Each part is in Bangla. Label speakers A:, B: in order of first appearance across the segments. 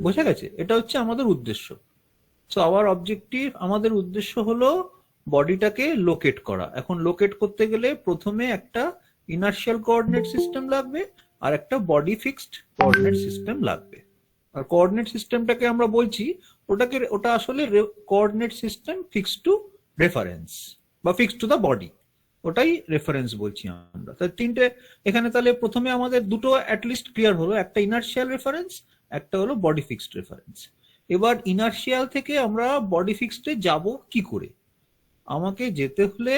A: বোঝা গেছে? এটা হচ্ছে আমাদের উদ্দেশ্য। সো আওয়ার অবজেক্টিভ, আমাদের উদ্দেশ্য হলো বডিটাকে লোকেট করা। এখন লোকেট করতে গেলে প্রথমে একটা ইনার্শিয়াল কোঅর্ডিনেট সিস্টেম লাগবে আর একটা বডি ফিক্সড কোঅর্ডিনেট সিস্টেম লাগবে। আর কোঅর্ডিনেট সিস্টেমটাকে আমরা বলছি ওটা আসলে coordinate system fixed to reference বা ফিক্সড টু দ্য বডি, ওটাই রেফারেন্স বলছি আমরা। তাহলে তিনটে এখানে, তাহলে প্রথমে আমাদের দুটো অ্যাটলিস্ট ক্লিয়ার হলো, একটা ইনার্শিয়াল রেফারেন্স, একটা হলো বডি ফিক্সড রেফারেন্স। এবার ইনার্শিয়াল থেকে আমরা বডি ফিক্সডে যাব কি করে? আমাকে যেতে হলে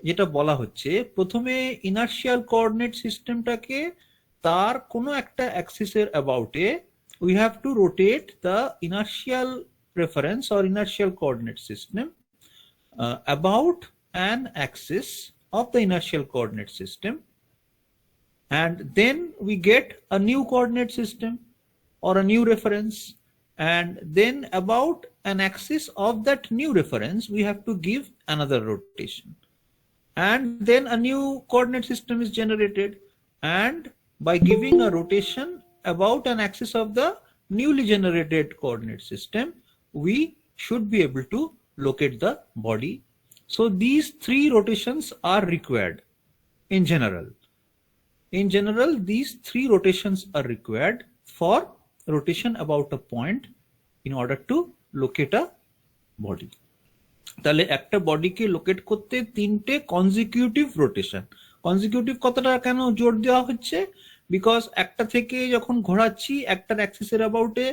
A: যেটা বলা হচ্ছে, প্রথমে ইনার্শিয়াল কোঅর্ডিনেট সিস্টেমটাকে তার কোনো একটা অ্যাক্সিসের অ্যাবাউটে we have to rotate the inertial reference or inertial coordinate system about an axis of the inertial coordinate system, and then we get a new coordinate system or a new reference, and then about an axis of that new reference we have to give another rotation, and then a new coordinate system is generated, and by giving a rotation about an axis of the newly generated coordinate system we should be able to locate the body. So these three rotations are required in general. In general, these three rotations are required for rotation about a point in order to locate a body. তাহলে একটা বডিকে লোকেট করতে তিনটে কনজিকিউটিভ রোটেশন। কনজিকিউটিভ কথাটা কেন জোর দেওয়া হচ্ছে? বিকজ একটা থেকে যখন ঘোরাচ্ছি একটার অ্যাক্সিসের অ্যাবাউটে,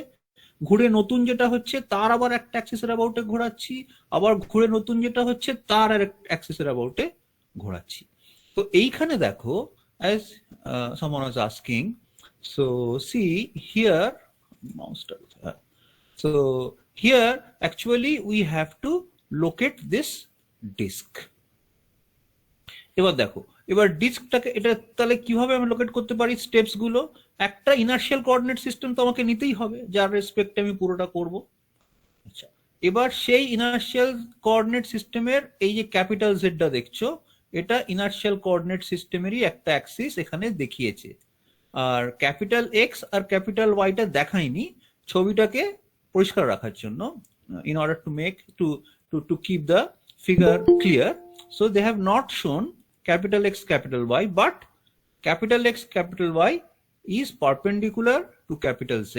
A: ঘুরে নতুন যেটা হচ্ছে তার আবার একটা অ্যাক্সিসের অ্যাবাউটে ঘোরাচ্ছি, আবার ঘুরে নতুন যেটা হচ্ছে তার আর একটা অ্যাক্সিসের অ্যাবাউটে ঘোরাচ্ছি। তো এইখানে দেখো, as someone was asking, so see here, so here actually we have to locate this disk. এবার দেখো, এবার ডিস্কটাকে এটা তাহলে কিভাবে আমি লোকেট করতে পারি? স্টেপস গুলো, একটা ইনার্শিয়াল কোঅর্ডিনেট সিস্টেম তো আমাকে নিতেই হবে যার রেসপেক্টে আমি পুরোটা করব। আচ্ছা, এবার সেই ইনার্শিয়াল কোঅর্ডিনেট সিস্টেমের এই যে ক্যাপিটাল জেডটা দেখছো, এটা ইনার্শিয়াল কোঅর্ডিনেট সিস্টেমেরই একটা অ্যাক্সিস এখানে দেখিয়েছে। আর ক্যাপিটাল এক্স আর ক্যাপিটাল ওয়াইটা দেখায়নি ছবিটাকে পরিষ্কার রাখার জন্য, in order to make to keep the figure clear, so they have not shown capital X capital Y, but capital X capital Y is perpendicular to capital Z,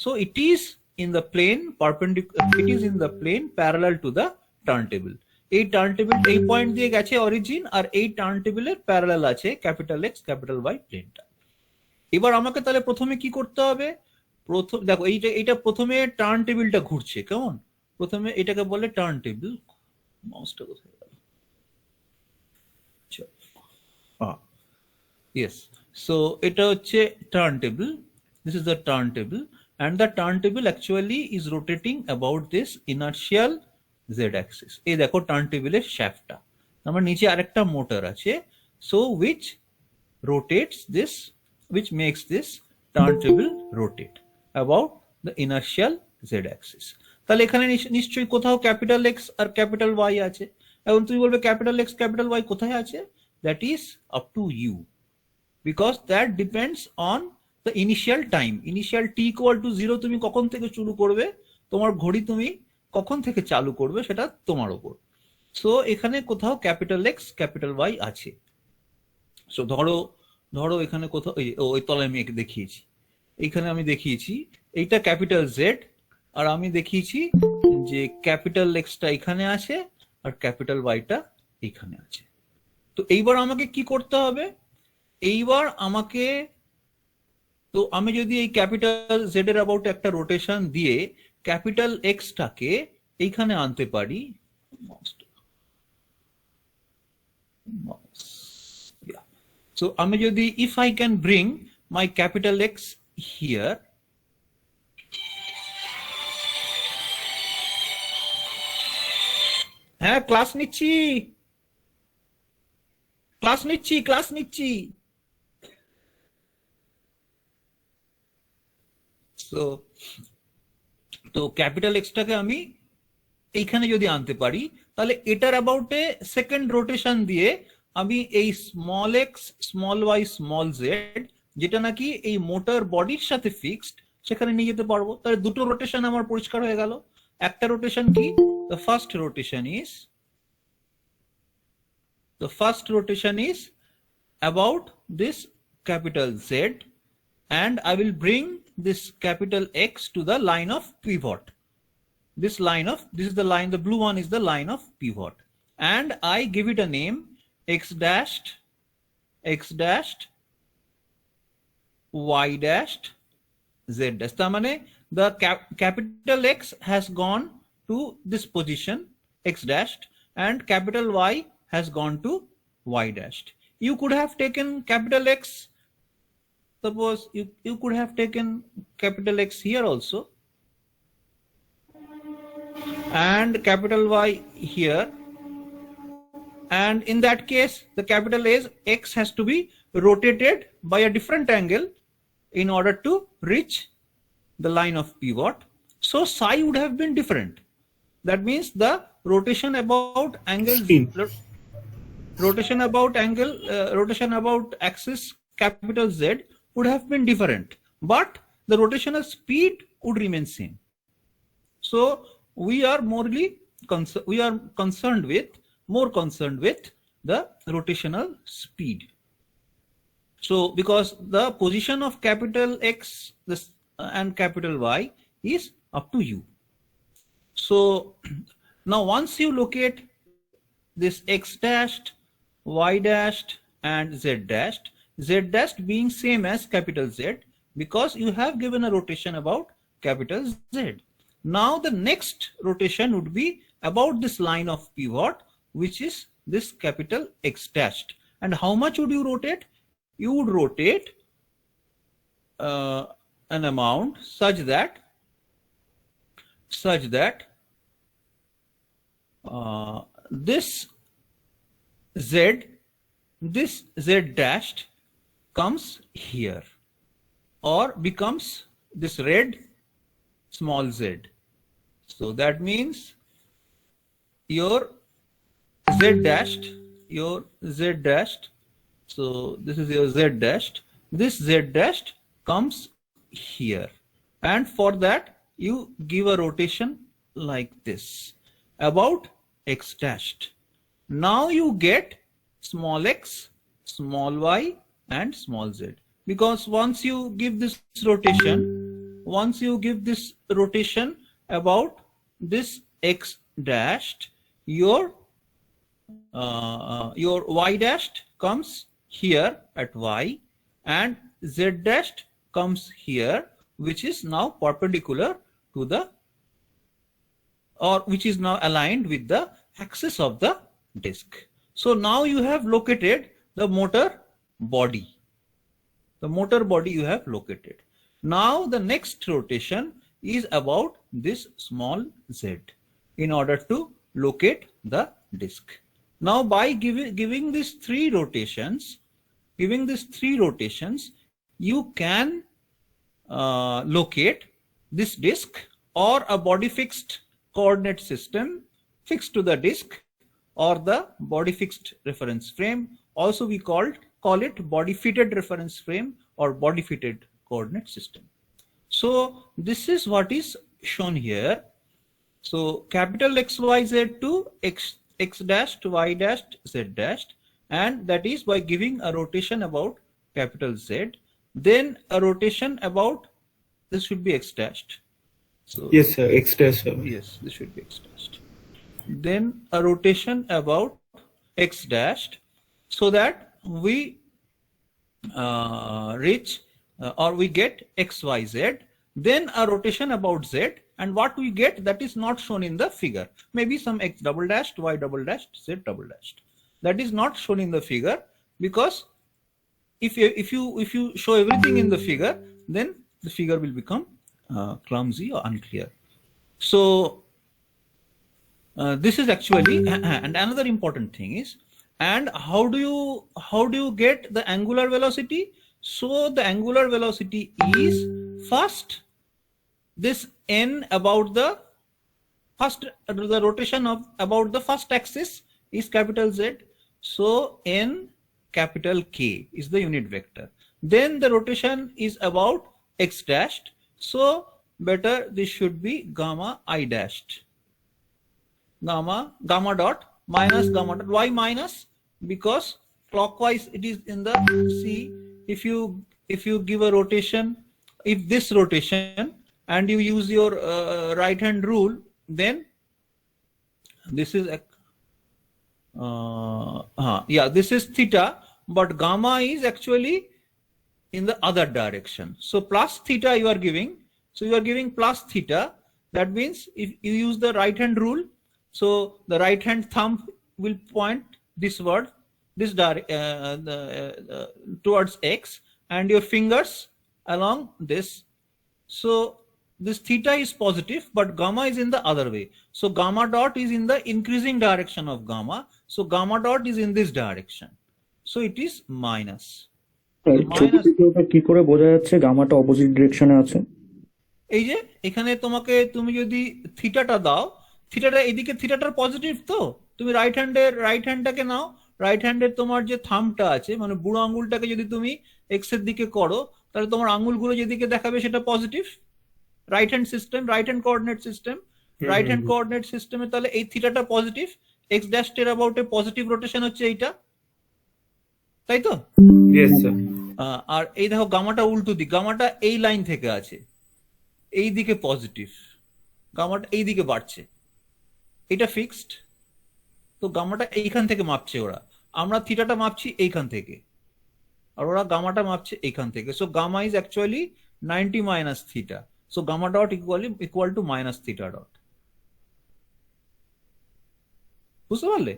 A: so it is in the plane perpendicular, it is in the plane parallel to the turntable. এই টার্নটেবিল এই পয়েন্ট দিয়ে গেছে অরিজিন, আর এই টার্নটেবিলের প্যারালাল আছে ক্যাপিটাল এক্স ক্যাপিটাল ওয়াই প্লেনটা। এবার আমাকে তাহলে প্রথমে কি করতে হবে? প্রথম দেখো এইটা প্রথমে টার্নটেবিলটা ঘুরছে, কেমন? প্রথমে এটাকে বলে টার্নটেবিল। মাউসটা কোথায় গেল? ইয়েস, সো এটা হচ্ছে turntable, this is the turntable, and the turntable actually is rotating about this inertial z axis. এই দেখো টার্নটেবিলের শ্যাফটটা, আমার নিচে আরেকটা মোটর আছে, so which rotates this, which makes this turntable rotate about the inertial z axis. তাহলে এখানে নিশ্চয়ই কোথাও ক্যাপিটাল এক্স আর ক্যাপিটাল ওয়াই আছে। এখন তুমি বলবে ক্যাপিটাল এক্স ক্যাপিটাল ওয়াই কোথায় আছে? That is up to you, because that depends on the initial time. Initial T equal to 0 তুমি কখন থেকে শুরু করবে, তোমার ঘড়ি তুমি কখন থেকে চালু করবে সেটা তোমার ওপর। সো এখানে কোথাও ক্যাপিটাল এক্স ক্যাপিটাল ওয়াই আছে। সো ধরো এখানে কোথাও ওই তলায় আমি দেখিয়েছি, এইখানে আমি দেখিয়েছি এইটা ক্যাপিটাল জেড, আর আমি দেখিয়েছি যে ক্যাপিটাল এক্সটা এখানে আছে আর ক্যাপিটাল ওয়াইটা এখানে আছে। তো এইবার আমাকে কি করতে হবে? এইবার আমাকে, তো আমি যদি এই ক্যাপিটাল জেড এর অ্যাবাউট একটা রোটেশন দিয়ে ক্যাপিটাল এক্সটাকে এইখানে আনতে পারি, so আমি যদি if I can bring my capital X here, হ্যাঁ ক্লাস নিচ্ছি তো ক্যাপিটাল এক্সটাকে আমি এইখানে যদি আনতে পারি, তাহলে এটার অ্যাবাউটে সেকেন্ড রোটেশন দিয়ে আমি এই small x small Y small Z, যেটা নাকি এই মোটর বডির সাথে ফিক্সড, সেখানে নিয়ে যেতে পারবো। তাহলে দুটো রোটেশন আমার পরিষ্কার হয়ে গেল। একটা রোটেশন কি, the first rotation is about this capital Z, and I will bring this capital X to the line of pivot. This is the line, the blue one is the line of pivot, and I give it a name, x dashed, y dashed, z dash. তার মানে the capital X has gone to this position, x dashed, and capital Y has gone to y dashed. You could have taken capital X, suppose you could have taken capital X here also, and capital Y here, and in that case the capital X has to be rotated by a different angle in order to reach the line of pivot. So psi would have been different. That means the rotation about angle, rotation about axis capital Z would have been different, but the rotational speed would remain same. So we are more concerned with the rotational speed. So because the position of capital X and capital Y is up to you. So now once you locate this X dashed, Y dashed, and Z dashed being same as capital Z, because you have given a rotation about capital Z. Now the next rotation would be about this line of pivot, which is this capital X dashed. And how much would you rotate? You would rotate an amount such that this Z dashed comes here, or becomes this red small z. So that means your Z dashed, so this is your Z dashed, this Z dashed comes here, and for that you give a rotation like this about X dashed. Now you get small x, small y, and small z, because once you give this rotation about this X dashed, your y dashed comes here at y, and z dashed comes here, which is now perpendicular to the, or which is now aligned with the axis of the disk. So now you have located the motor body. The motor body you have located. Now the next rotation is about this small z in order to locate the disk. Now by giving these three rotations, you can locate this disk or a body fixed coordinate system fixed to the disk, or the body fixed reference frame. Also we call it body fitted reference frame or body fitted coordinate system. So this is what is shown here. So capital XYZ to X dashed, Y dashed, Z dashed, and that is by giving a rotation about capital Z, then a rotation about, this should be X dashed. So
B: yes sir, X dash sir.
A: Yes, this should be X dashed. Then a rotation about X dashed, so that we reach or we get XYZ, then a rotation about Z, and what we get, that is not shown in the figure. Maybe some X double dashed, Y double dashed, Z double dashed. That is not shown in the figure, because if you show everything in the figure, then the figure will become clumsy or unclear. So this is actually, and another important thing is, and how do you get the angular velocity? So the angular velocity is first this n about the rotation of about the first axis is capital Z. So n capital K is the unit vector. Then the rotation is about X dashed. So better this should be gamma I dashed, gamma dot minus gamma dot. Why minus? Because clockwise it is in the see, if you give a rotation, if this rotation and you use your right hand rule, then this is this is theta, but gamma is actually in the other direction. So plus theta you are giving, so you are giving plus theta. That means if you use the right hand rule, so the right hand thumb will point this word, this towards x, and your fingers along this. So this theta is positive, but gamma is in the other way. So gamma dot is in the increasing direction of gamma. So gamma dot is in this direction. So it is minus.
B: কি করে বোঝা যাচ্ছে গামাটা অপোজিট ডিরেকশনে আছে?
A: এই যে এখানে তোমাকে, তুমি যদি থিটাটা দাও, থিটাটা এদিকে, থিটাটার পজিটিভ, তো তুমি রাইট হ্যান্ডটাকে নাও, রাইট হ্যান্ডের তোমার যে থাম্বটা আছে, মানে বুড়ো আঙ্গুলটাকে যদি তুমি এক্স এর দিকে করো, তাহলে তোমার আঙ্গুলগুলো যেদিকে দেখাবে সেটা positive. Right hand system, right hand coordinate system, right hand coordinate সিস্টেমে তাহলে এই থিটাটা পজিটিভ, এক্স ড্যাশ এর অ্যাবাউটে পজিটিভ রোটেশন হচ্ছে এইটা, তাই তো?
C: Yes sir.
A: আর এই দেখো গামাটা উল্টো দিক, গামাটা এই লাইন থেকে আছে, এই দিকে পজিটিভ, গামাটা এই দিকে বাড়ছে, এটা ফিক্সড। তো গামাটা এইখান থেকে মাপছে ওরা, আমরা থিটাটা মাপছি এইখান থেকে, আর ওরা গামাটা মাপছে এইখান থেকে। So gamma is actually 90 minus theta. So gamma dot equal to minus theta dot. বুঝতে পারলে?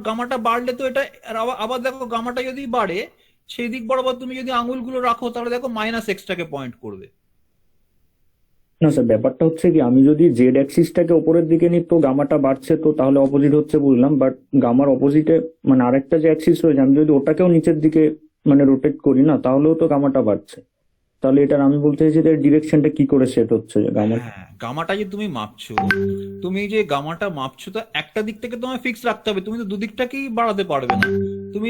A: গামাটা বাড়লে তো এটা, আবার দেখো গামাটা যদি বাড়ে সেই দিক বরাবর তুমি যদি আঙুলগুলো রাখো, তাহলে দেখো মাইনাস এক্সটাকে পয়েন্ট করবে।
B: না স্যার, ব্যাপারটা হচ্ছে কি, আমি যদি জেড অ্যাক্সিসটাকে উপরের দিকে নিই তো গামাটা বাড়ছে, তো তাহলে অপোজিট হচ্ছে বুঝলাম, বাট গামার অপোজিটে মানে আরেকটা যে অ্যাক্সিস রয়েছে, আমি যদি ওটাকেও নিচের দিকে মানে রোটেট করি না, তাহলেও তো গামাটা বাড়ছে। তাহলে এটার আমি বলতে চাইছি যে ডিরেকশনটা কি করে সেট হচ্ছে
A: গামাটা যে তুমি মাপছো, তুমি যে গামাটা মাপছো, তো একটা দিক থেকে তোমায় ফিক্স রাখতে হবে, তুমি তো দুদিকটাকেই বাড়াতে পারবে না। তুমি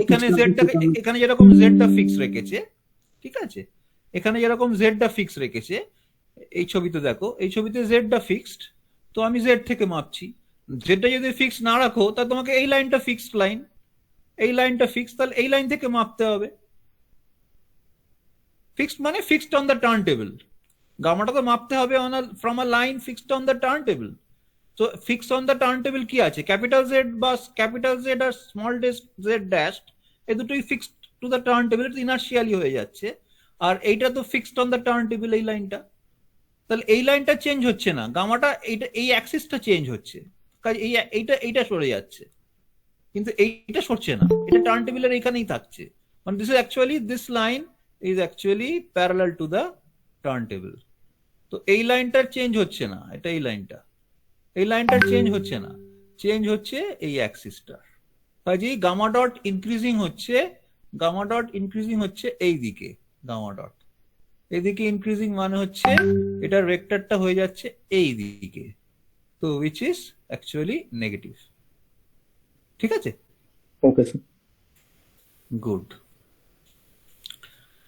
A: এখানে জেডটাকে, এখানে যেরকম জেডটা ফিক্স রেখেছে, ঠিক আছে, এখানে যেরকম জেডটা ফিক্স রেখেছে, এই ছবিতে দেখো, এই ছবিতে জেডটা ফিক্সড, তো আমি জেড থেকে মাপছি। জেডটা যদি ফিক্স না রাখো, তা তোমাকে এই লাইনটা ফিক্সড লাইন, এই লাইনটা ফিক্সড, তাহলে এই লাইন থেকে মাপতে হবে। ফিক্সড মানে fixed on the turntable, গামাটা তো মাপতে হবে from a line fixed on the turntable. তো fix on the turntable কি আছে, ক্যাপিটাল জেড বা ক্যাপিটাল জেড আর স্মল জেড ড্যাশড, এই দুটোই fixed to the turntable, এটা ইনার্শিয়ালি হয়ে যাচ্ছে। আর এইটা তো fixed on the turntable, এই লাইনটা, তাহলে এই লাইনটা চেঞ্জ হচ্ছে না, গামাটা এইটা, এই অ্যাক্সিসটা চেঞ্জ হচ্ছে, কাজে এইটা সরে যাচ্ছে, কিন্তু এইটা সরছে না, এটা টার্ন টেবিলের এইখানেই থাকছে। মানে this is actually, this line is actually parallel to the turntable. তো এই লাইনটার চেঞ্জ হচ্ছে না, এটা এই লাইনটার চেঞ্জ হচ্ছে না, চেঞ্জ হচ্ছে এই অ্যাক্সিসটার। কাজেই গামা ডট ইনক্রিজিং হচ্ছে এই দিকে, গামা ডট এইদিকে ইনক্রিজিং মানে হচ্ছে এটার ভেক্টরটা হয়ে যাচ্ছে এই দিকে, তো which is actually নেগেটিভ। ঠিক আছে?
B: Okay sir,
A: good.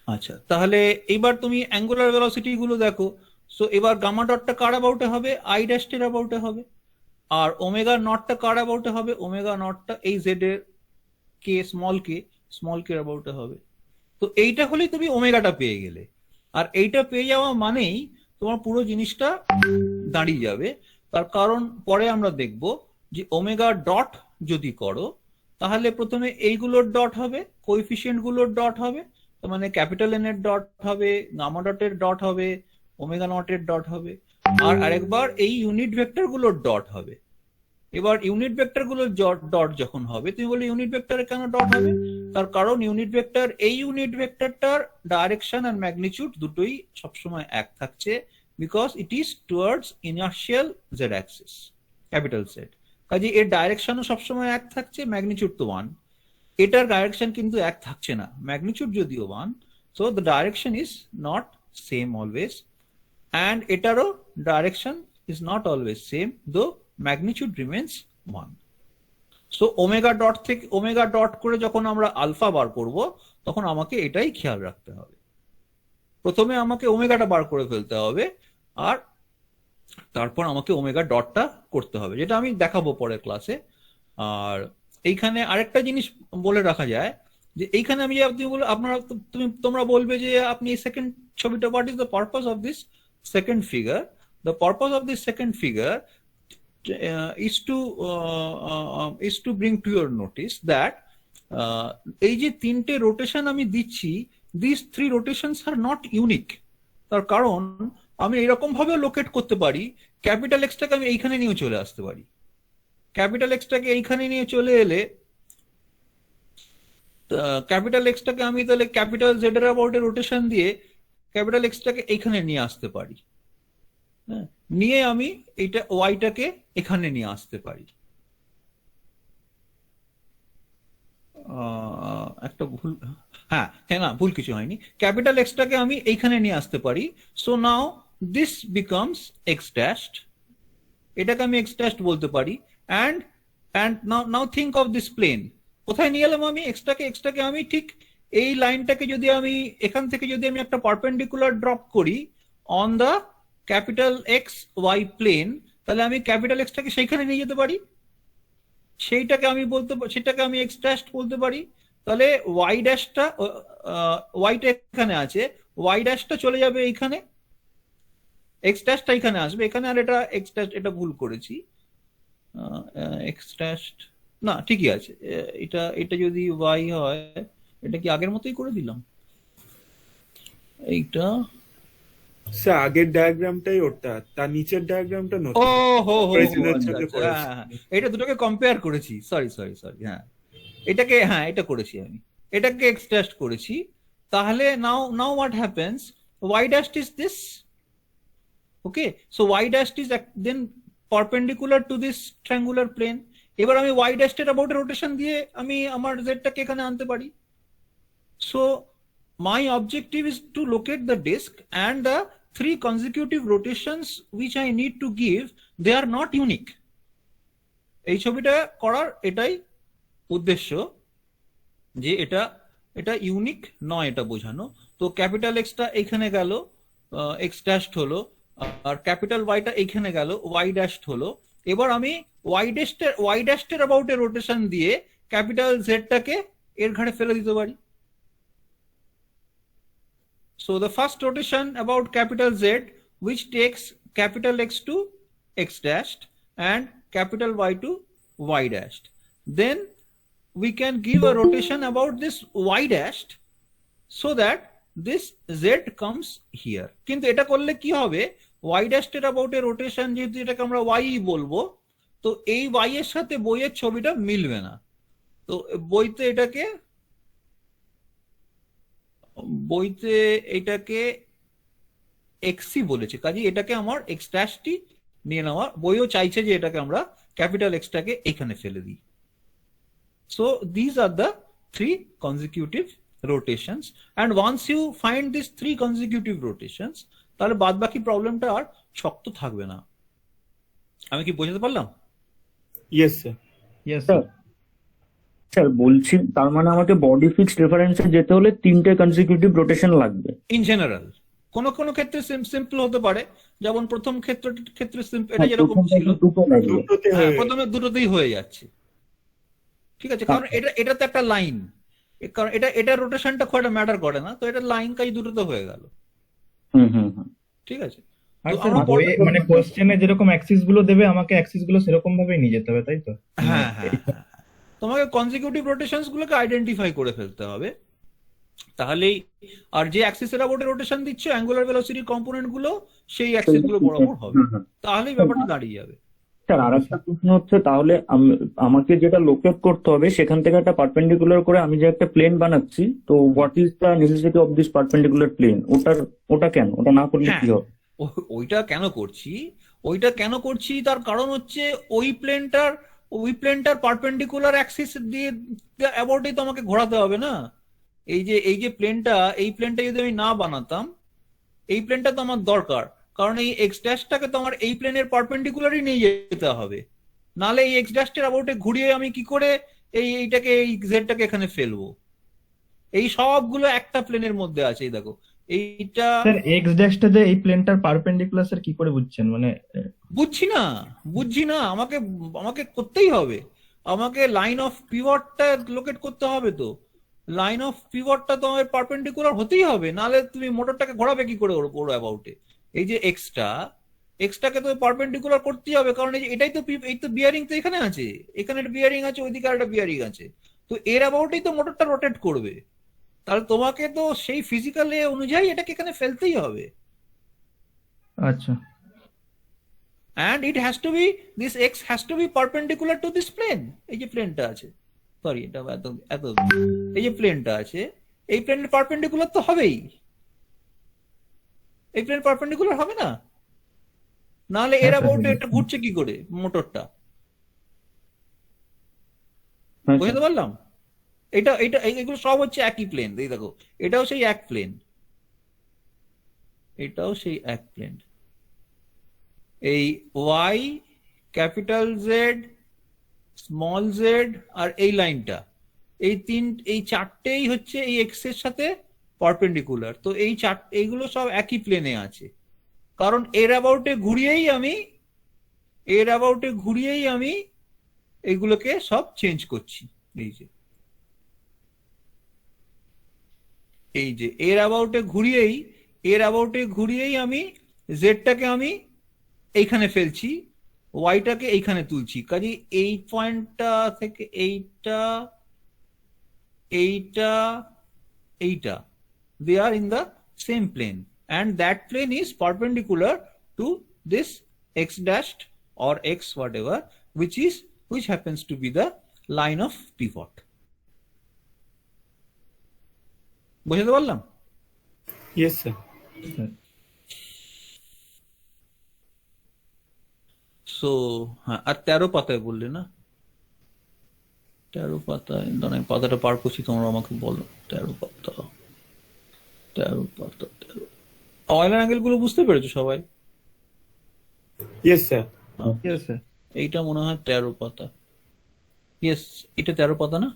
A: আচ্ছা, তাহলে এবার তুমি অ্যাঙ্গুলার ভেলোসিটি গুলো দেখো। সো এবার গামা ডটটা কার অ্যাবাউটে হবে, আই ড্যাশ এর অ্যাবাউটে হবে, আর ওমেগা নটটা কার অ্যাবাউটে হবে, ওমেগা নটটা এই জেড এর স্মল কে এর অ্যাবাউটে হবে। তো এইটা হলেই তুমি ওমেগাটা পেয়ে গেলে, আর এইটা পেয়ে যাওয়া মানেই তোমার পুরো জিনিসটা দাঁড়িয়ে যাবে। তার কারণ পরে আমরা দেখব যে ওমেগা ডট যদি করো, তাহলে প্রথমে এইগুলোর ডট হবে, কোএফিসিয়েন্ট গুলোর ডট হবে, মানে ক্যাপিটাল এন এর ডট হবে, গামা ডটের ডট হবে, ওমেগা নটের ডট হবে, আর আরেকবার এই ইউনিট ভেক্টর গুলোর ডট হবে। এবার ইউনিট ভেক্টর গুলোর ডট যখন হবে, তুমি বলে ইউনিট ভেক্টরে কেন ডট হবে, তার কারণ ইউনিট ভেক্টর, এই ইউনিট ভেক্টরটার ডাইরেকশন আর ম্যাগনিটিউড দুটোই সবসময় এক থাকছে, because it is towards inertial Z Axis, capital Z. কাজে এর ডাইরেকশনও সবসময় এক থাকছে, ম্যাগনিটিউড তো 1, এটার ডাইরেকশন কিন্তু এক থাকছে না, ম্যাগনিটিউড যদিও 1, so the direction is not same always, and এটারও direction is not always same, though magnitude remains 1। So omega dot থেকে ওমেগা ডট করে যখন আমরা আলফা বার করব, তখন আমাকে এটাই খেয়াল রাখতে হবে। প্রথমে আমাকে ওমেগাটা বার করে ফেলতে হবে, আর তারপর আমাকে ওমেগা ডটটা করতে হবে, যেটা আমি দেখাবো পরের ক্লাসে। আর এইখানে আরেকটা জিনিস বলে রাখা যায়, যে এইখানে আমি যে আপনি আপনারা তোমরা বলবে যে আপনি এই সেকেন্ড ছবিটা, what is the purpose of this second figure? The purpose of this second figure is to bring to your notice that এই যে তিনটে রোটেশন আমি দিচ্ছি, these three rotations are not unique। তার কারণ আমি এরকম ভাবে লোকেট করতে পারি, ক্যাপিটাল এক্সটাকে আমি এইখানে নিয়ে চলে আসতে পারি। ক্যাপিটাল এক্সটাকে এইখানে নিয়ে চলে এলে, ক্যাপিটাল এক্সটাকে আমি তাহলে ক্যাপিটাল জেড এর অ্যাবাউট রোটেশন দিয়ে ক্যাপিটাল এক্সটাকে এইখানে নিয়ে আসতে পারি। হ্যাঁ, নিয়ে আমি এইটা ওয়াইটাকে এখানে নিয়ে আসতে পারি। একটা ভুল, হ্যাঁ হ্যাঁ না, ভুল কিছু হয়নি, ক্যাপিটাল এক্সটাকে আমি এইখানে নিয়ে আসতে পারি। So now this becomes X dashed, এটাকে আমি এক্স ড্যাশড বলতে পারি। And now think of this plane, কোথায় নিয়ে এলাম আমি এক্সটাকে আমি ঠিক এই লাইনটাকে যদি আমি এখান থেকে যদি আমি একটা পারপেন্ডিকুলার ড্রপ করি on the capital X Y plane, তাহলে আমি ক্যাপিটাল এক্সটাকে সেইখানে নিয়ে যেতে পারি, সেটাকে আমি এক্স ড্যাশ বলতে পারি। তাহলে ওয়াই ড্যাশটা, ওয়াইটা এখানে আছে, ওয়াই ড্যাশটা চলে যাবে এইখানে, এক্স ড্যাশটা এখানে আসবে এখানে, আর এটা এক্স ড্যাশ, এটা ভুল করেছি, এক্স ড্যাশ না, ঠিকই আছে। এটা যদি ওয়াই হয়, এটা কি আগের মতোই করে দিলাম এইটা?
C: স্যার আগের ডায়াগ্রামটাই ওটা, তার নিচের ডায়াগ্রামটা নতুন।
A: ও হো হো,
C: Original সাথে করেছি।
A: এটা দুটোকে কম্পেয়ার করেছি, সরি। হ্যাঁ, এটাকে, হ্যাঁ এটা করেছি আমি, এটাকে এক্স ড্যাশ করেছি। তাহলে now what happens, Y dash is this, okay, so Y dash is then perpendicular to this triangular plane. এবার আমি ওয়াই ড্যাশ এর অ্যাবাউট রোটেশন দিয়ে আমি আমার জেডটাকে এখানে আনতে পারি। So my objective is to locate the disk, and the three consecutive rotations which I need to give, they are not unique। এই ছবিটা করার এটাই উদ্দেশ্য, যে এটা ইউনিক নয় এটা বোঝানো। তো ক্যাপিটাল এক্সটা এইখানে গেল, এক্স ড্যাশ হলো, আর ক্যাপিটাল ওয়াইটা এইখানে গেল, ওয়াই ড্যাশ হলো। এবার আমি ওয়াই ড্যাশের অ্যাবাউট এ রোটেশন দিয়ে ক্যাপিটাল জেডটাকে এর ঘাড়ে ফেলে দিতে পারি। So the first rotation about capital Z, which takes capital X to X dashed and capital Y to Y dashed. Then we can give a rotation about this Y dashed so that this Z comes here. কিন্তু এটা করলে কি হবে, Y dashed এর about a rotation যেহেতু এটাকে আমরা Y বলবো, তো এই Y এর সাথে বইয়ের ছবিটা মিলবে না। তো বইতে এটাকে এক্সই বলেছে, কাজে এটাকে আমার এক্স ড্যাশটি নিয়ে নেওয়া, বইও চাইছে যে এটাকে আমরা ক্যাপিটাল এক্সটাকে এখানে ফেলে দিই। So this are the three consecutive rotations, and once you find this three consecutive rotations, তাহলে বাদ বাকি প্রবলেমটা আর শক্ত থাকবে না। আমি কি বোঝাতে পারলাম?
C: Yes sir.
B: ইয়েস স্যার, বলছি তার মানে আমাকে বডি ফিক্সড রেফারেন্সে যেতে হলে তিনটে কনসিকিউটিভ রোটেশন লাগবে
A: ইন জেনারেল। কোন কোন ক্ষেত্রে সিম্পল হতে পারে, যেমন প্রথম ক্ষেত্রে এটা যেরকম ছিল, প্রথমে দুটোতেই হয়ে যাচ্ছে, ঠিক আছে, কারণ এটা তো একটা লাইন, কারণ এটা রোটেশনটা খুব একটা ম্যাটার করে না, তো এটা লাইন কাজ দুটোতে হয়ে গেল। ঠিক আছে,
D: মানে কোশ্চেনে যেরকম অ্যাক্সিস গুলো দেবে, আমাকে অ্যাক্সিস গুলো সেরকম ভাবেই নিয়ে যেতে হবে, তাই তো?
A: হ্যাঁ, তোমাকে কনজিকিউটিভ রোটেশনস গুলোকে আইডেন্টিফাই করে ফেলতে হবে, তাহলেই। আর যে অ্যাক্সিস এর অ্যাবাউট রোটেশন দিচ্ছ, অ্যাঙ্গুলার ভেলোসিটির কম্পোনেন্ট গুলো সেই অ্যাক্সিস গুলো বরাবর হবে, তাহলেই ব্যাপারটা দাঁড়িয়ে যাবে।
B: স্যার আর একটা প্রশ্ন হচ্ছে, তাহলে আমাকে যেটা লোকেট করতে হবে সেখান থেকে একটা পারপেন্ডিকুলার করে আমি যে একটা প্লেন বানাচ্ছি, তো what is the necessity of this perpendicular plane? ওটা কেন, ওটা না করলে কি হবে?
A: ওইটা কেন করছি তার কারণ হচ্ছে ওই প্লেনটার পারপেন্ডিকুলার অ্যাক্সিস দিয়ে অ্যাবাউটই তো আমাকে ঘোরাতে হবে না। এই যে প্লেনটা যদি আমি না বানাতাম, এই প্লেনটা তো আমার দরকার, কারণ এই এক্স ড্যাশটাকে তো আমার এই প্লেনের পারপেন্ডিকুলারই নিয়ে যেতে হবে, নাহলে এই এক্স ড্যাশের অ্যাবাউটে ঘুরিয়ে আমি কি করে এই জেডটাকে এখানে ফেলবো? এই সবগুলো একটা প্লেনের মধ্যে আছে, এই দেখো এইটা
D: স্যার এক্স ড্যাশটা যে এই প্লেনটার পারপেন্ডিকুলার স্যার কি করে বুঝছেন মানে
A: বুঝছি না, বুঝছি না, আমাকে আমাকে করতেই হবে, আমাকে লাইন অফ পিভটটা লোকেট করতে হবে। তো লাইন অফ পিভটটা তো আমার পারপেন্ডিকুলার হতেই হবে, নাহলে তুমি মোটরটাকে ঘোরাবে কি করে ওর ওর অ্যাবাউটে। এই যে এক্সটাকে তো পারপেন্ডিকুলার করতেই হবে, কারণ এই যে এটাই তো এই তো বিয়ারিং তো এখানে আছে, এখানে একটা বিয়ারিং আছে, ওইদিকে আর একটা বিয়ারিং আছে, তো এর অ্যাবাউটেই তো মোটরটা রোটেট করবে। তাহলে তোমাকে তো সেই ফিজিক্যাল এ অনুযায়ী এটাকে এখানে ফেলতেই হবে।
D: আচ্ছা
A: and it has to be, this x has to be perpendicular to this plane। এই যে প্লেনটা আছে, সরি এটা এত এত এই যে প্লেনটা আছে, এই প্লেনের পারপেন্ডিকুলার তো হবেই, এই প্লেন পারপেন্ডিকুলার হবে না, নাহলে
D: হ্যাঁ
A: এর
D: স্যার
A: অ্যাবাউটে এটা
D: বুঝেছি
A: ঘুরছে কি করে মোটরটা।
B: হ্যাঁ স্যার।
A: বুঝতে পারলাম? এটা এটা এগুলো সব হচ্ছে একই প্লেন, এই দেখো এটাও সেই এক প্লেন, এটাও সেই এক প্লেন। এই y capital Z small Z আর এই লাইনটা, এই চারটেই হচ্ছে এই এক্স এর সাথে পারপেন্ডিকুলার। তো এইগুলো সব একই প্লেনে আছে, কারণ এর অ্যাবাউটে ঘুরিয়েই আমি এইগুলোকে সব চেঞ্জ করছি। এই যে এর অ্যাবাউটে ঘুরিয়েই আমি জেডটাকে আমি এইখানে ফেলছি, ওয়াইটাকে এইখানে তুলছি। কাজে এই পয়েন্টটা থেকে এইটা এইটা এইটা they are in the same plane, and that plane is perpendicular to this x dashed or x whatever, which happens to be the line of pivot। বুঝতে পারলাম?
C: Yes sir.
D: স্যার
A: সো হ্যাঁ, আর 13 পাতায় বললে না, 13 পাতায় দাঁড়ায়, পাতাটা পার করছি, তোমরা আমাকে বলো। 13 পাতা অয়েল অ্যাঙ্গেল গুলো বুঝতে পেরেছো সবাই?
C: Yes sir.
D: ইয়েস স্যার
A: এইটা মনে হয় 13 পাতা। ইয়েস, এটা 13 পাতা না?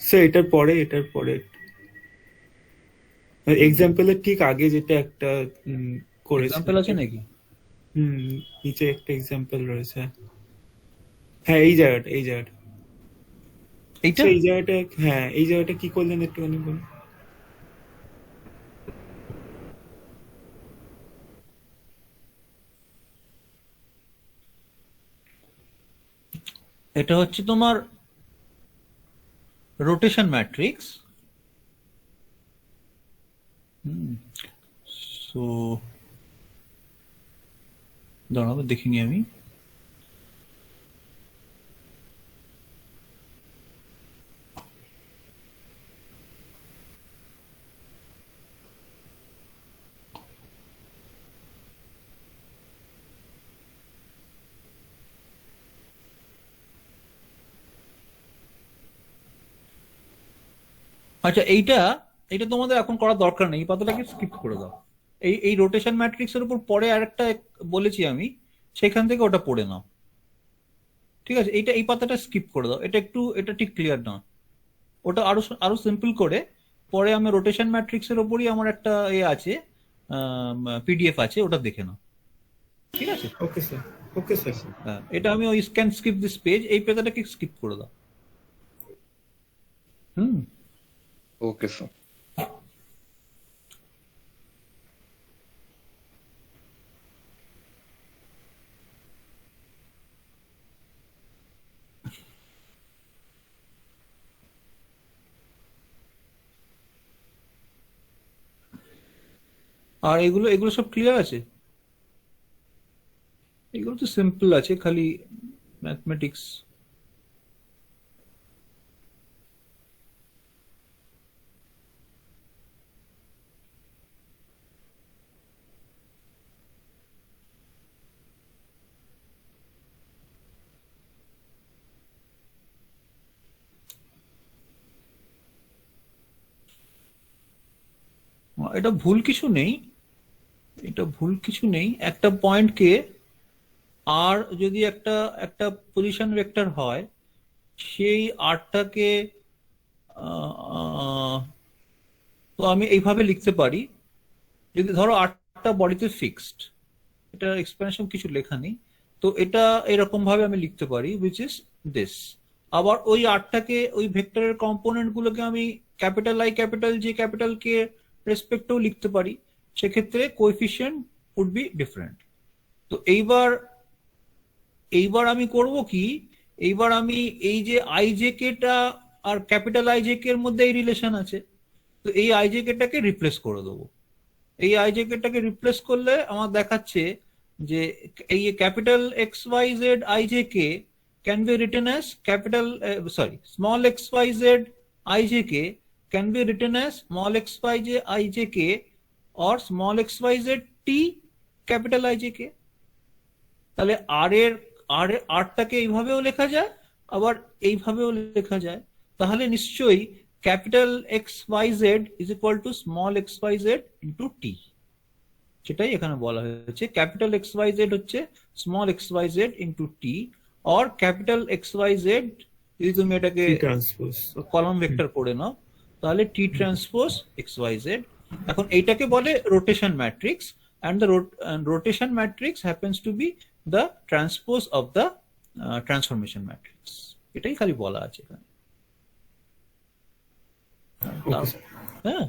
C: স্যার এটার পরে এক্সাম্পলের ঠিক আগে যেটা একটা করেছে।
A: এক্সাম্পল আছে নাকি?
C: নিচে একটা এক্সাম্পল রয়েছে। হ্যাঁ এই জায়গাটা
A: এইটা
C: এই জায়গাটা, হ্যাঁ এই জায়গাটা কি করলেন একটুখানি বলুন।
A: এটা হচ্ছে তোমার রোটেশন ম্যাট্রিক্স। সো দাঁড়াবো দেখিনি আমি। আচ্ছা, এইটা এটা তোমাদের এখন করার দরকার নেই, এই পাতাটাকে স্কিপ করে দাও। এই রোটেশন ম্যাট্রিক্স এর উপর পরে আরেকটা বলেছি আমি, সেখান থেকে ওটা পড়ে নাও, ঠিক আছে? এই পাতাটা স্কিপ করে দাও, এটা ঠিক ক্লিয়ার না, ওটা আরো আরো সিম্পল করে পরে আমি রোটেশন ম্যাট্রিক্স এর উপরই আমার একটা আছে, পিডিএফ আছে, ওটা দেখে নাও, ঠিক আছে?
C: Okay sir, okay sir.
A: হ্যাঁ, এটা আমি ওই স্ক্যান স্কিপ দিস পেজ, এই পাতাটাকে স্কিপ করে দাও। হুম।
E: Okay sir.
A: আর এগুলো এগুলো সব ক্লিয়ার আছে? এগুলো তো সিম্পল আছে, খালি ম্যাথমেটিক্স। এটা ভুল কিছু নেই, একটা পয়েন্টকে আর যদি একটা একটা পজিশন ভেক্টর হয়, সেই আরটাকে তো আমি এইভাবে লিখতে পারি, যদি ধরো 8টা বডিতে ফিক্সড, এটা এক্সপ্লেনেশন কিছু লেখা নেই, তো এটা এরকম ভাবে আমি লিখতে পারি উইচ ইজ দিস। আবার ওই 8টাকে, ওই ভেক্টরের কম্পোনেন্ট গুলোকে আমি capital I capital J capital K রেসপেক্টেও লিখতে পারি, সেক্ষেত্রে কোএফিসিয়েন্ট উড বি ডিফারেন্ট। তো এইবার আমি করব কি, এইবার আমি এই যে আই জে কে টা আর ক্যাপিটাল আই জে কে এর মধ্যে এই রিলেশন আছে, তো এই আই জে কে টাকে রিপ্লেস করে দেবো। এই আইজেকেটাকে রিপ্লেস করলে আমার দেখাচ্ছে যে এই capital X Y Z I J K can be written as capital, sorry, small x Y Z I J K can be written as small x Y J I J K or small x Y Z T capital I J K. তাহলে আরটাকে এইভাবেও লেখা যায়, আবার এইভাবেও লেখা যায়। তাহলে নিশ্চয়ই capital X Y Z is equal to small x Y Z into T, সেটাই এখানে বলা হয়েছে। ক্যাপিটাল এক্স ওয়াই জেড হচ্ছে small x Y Z into T, or capital X Y Z, যদি তুমি এটাকে
C: ট্রান্সপোজ
A: কলাম ভেক্টর করে নাও তাহলে T transpose X Y Z. এখন এইটাকে বলে rotation matrix, and the rotation matrix happens to be the transpose of the transformation matrix, এটাই খালি বলা আছে এখানে। হ্যাঁ,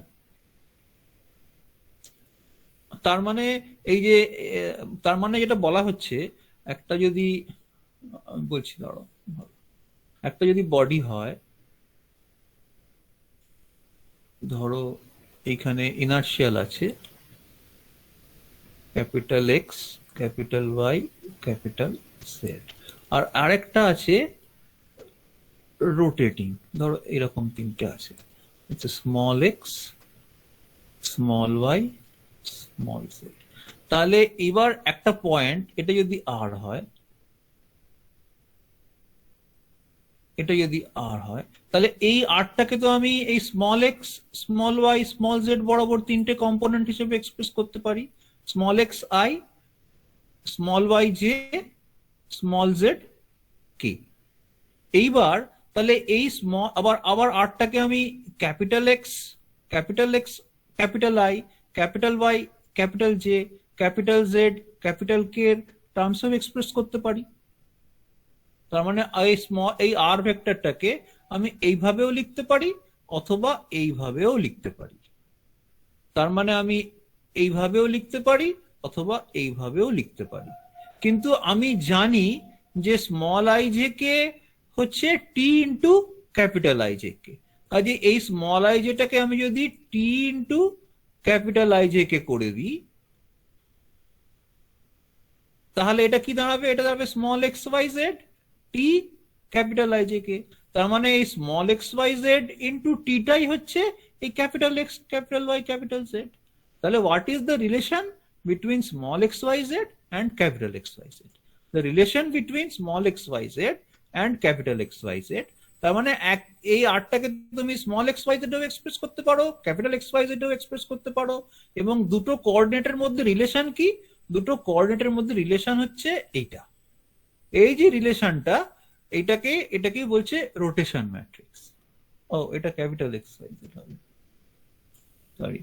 A: তার মানে এই যে তার মানে যেটা বলা হচ্ছে, একটা যদি আমি বলছি, ধরো একটা যদি বডি হয়, ধরো এইখানে ইনার্শিয়াল আছে capital X capital Y capital Z, আর আরেকটা আছে রোটেটিং, ধরো এরকম তিনটে আছে, small x small Y small Z. তাহলে এবার একটা পয়েন্ট, এটা যদি আর হয়, এটা যদি আর হয়, তাহলে এই আরটাকে তো আমি এই small x small Y small z বরাবর তিনটে কম্পোনেন্ট হিসেবে এক্সপ্রেস করতে পারি, small x i small y j small z k. এইবার তাহলে এই স্মল আবার আরটাকে আমি capital X capital I capital Y capital J capital Z capital K এর টার্মস অফ এক্সপ্রেস করতে পারি। তার মানে এই আর ভেক্টরটাকে আমি এইভাবেও লিখতে পারি অথবা এইভাবেও লিখতে পারি। তার মানে আমি এইভাবেও লিখতে পারি অথবা এইভাবেও লিখতে পারি, কিন্তু আমি জানি যে স্মল আই জে কে হচ্ছে T into capital I J K, কাজে এই স্মল আই জেটাকে আমি যদি T into capital I J K করে দিই, তাহলে এটা কি দাঁড়াবে? এটা দাঁড়াবে small x Y Z T capital I J K. তার মানে এই small x Y Z into টিটাই হচ্ছে এই capital X capital Y capital Z. তাহলে what is the relation between small x Y Z and capital X Y Z? The relation between small x Y Z and capital X Y Z. তার মানে এই আরটাকে তুমি স্মল এক্স ওয়াই জেডও এক্সপ্রেস করতে পারো, ক্যাপিটাল এক্স ওয়াই জেডও এক্সপ্রেস করতে পারো, এবং দুটো কোঅর্ডিনেটের মধ্যে রিলেশন কি? দুটো কোঅর্ডিনেটের মধ্যে রিলেশন হচ্ছে এইটা, এই যে রিলেশনটা, এটাকেই বলছে রোটেশন ম্যাট্রিক্স। ও, এটা ক্যাপিটাল এক্স ওয়াই জেড হবে, সরি।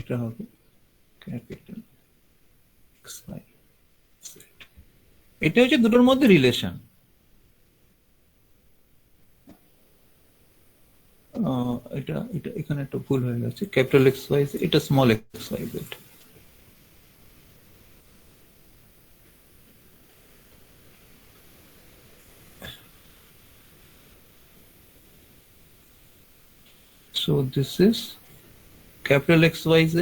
A: এটা হবে ক্যাপিটাল এক্স ওয়াই জেড। এটা হচ্ছে দুটোর মধ্যে রিলেশন। এটা এটা এখানে একটা ভুল হয়ে গেছে, ক্যাপিটাল এক্স ওয়াই জেড, এটা small x Y Z. So this is capital XYZ